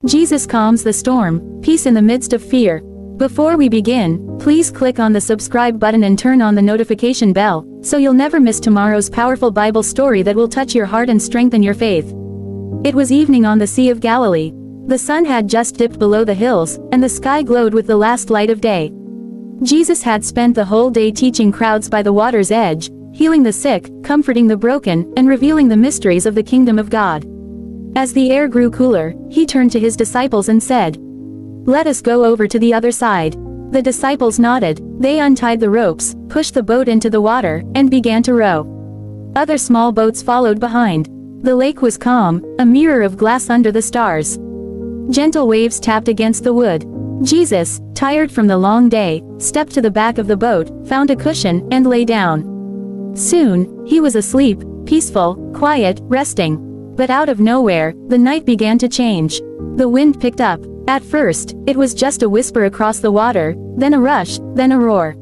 Jesus calms the storm, peace in the midst of fear. Before we begin, please click on the subscribe button and turn on the notification bell, so you'll never miss tomorrow's powerful Bible story that will touch your heart and strengthen your faith. It was evening on the Sea of Galilee. The sun had just dipped below the hills, and the sky glowed with the last light of day. Jesus had spent the whole day teaching crowds by the water's edge, healing the sick, comforting the broken, and revealing the mysteries of the kingdom of God. As the air grew cooler, he turned to his disciples and said, "Let us go over to the other side." The disciples nodded. They untied the ropes, pushed the boat into the water, and began to row. Other small boats followed behind. The lake was calm, a mirror of glass under the stars. Gentle waves tapped against the wood. Jesus, tired from the long day, stepped to the back of the boat, found a cushion, and lay down. Soon, he was asleep, peaceful, quiet, resting. But out of nowhere, the night began to change. The wind picked up. At first, it was just a whisper across the water, then a rush, then a roar.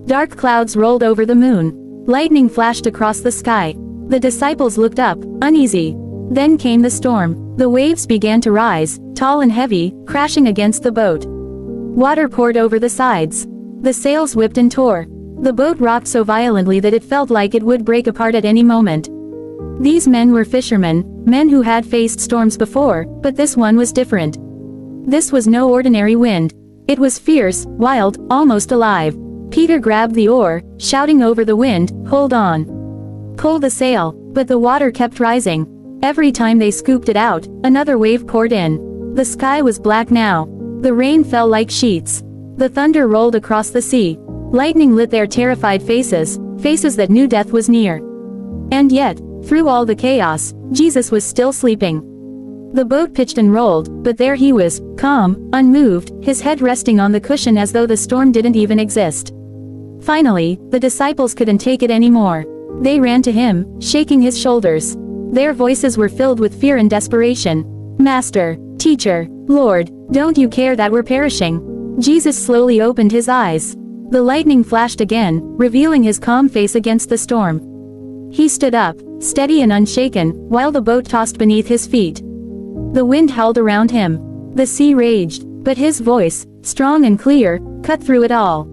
Dark clouds rolled over the moon. Lightning flashed across the sky. The disciples looked up, uneasy. Then came the storm. The waves began to rise, tall and heavy, crashing against the boat. Water poured over the sides. The sails whipped and tore. The boat rocked so violently that it felt like it would break apart at any moment. These men were fishermen, men who had faced storms before, but this one was different. This was no ordinary wind. It was fierce, wild, almost alive. Peter grabbed the oar, shouting over the wind, "Hold on! Pull the sail!" But the water kept rising. Every time they scooped it out, another wave poured in. The sky was black now. The rain fell like sheets. The thunder rolled across the sea. Lightning lit their terrified faces, faces that knew death was near. And yet, through all the chaos, Jesus was still sleeping. The boat pitched and rolled, but there he was, calm, unmoved, his head resting on the cushion as though the storm didn't even exist. Finally, the disciples couldn't take it anymore. They ran to him, shaking his shoulders. Their voices were filled with fear and desperation. "Master, Teacher, Lord, don't you care that we're perishing?" Jesus slowly opened his eyes. The lightning flashed again, revealing his calm face against the storm. He stood up, steady and unshaken, while the boat tossed beneath his feet. The wind howled around him. The sea raged, but his voice, strong and clear, cut through it all.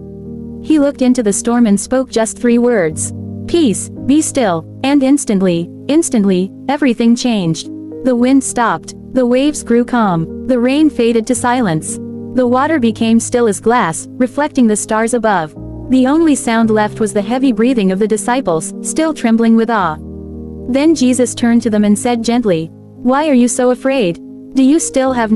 He looked into the storm and spoke just 3 words. "Peace, be still," and instantly, everything changed. The wind stopped. The waves grew calm. The rain faded to silence. The water became still as glass, reflecting the stars above. The only sound left was the heavy breathing of the disciples, still trembling with awe. Then Jesus turned to them and said gently, "Why are you so afraid? Do you still have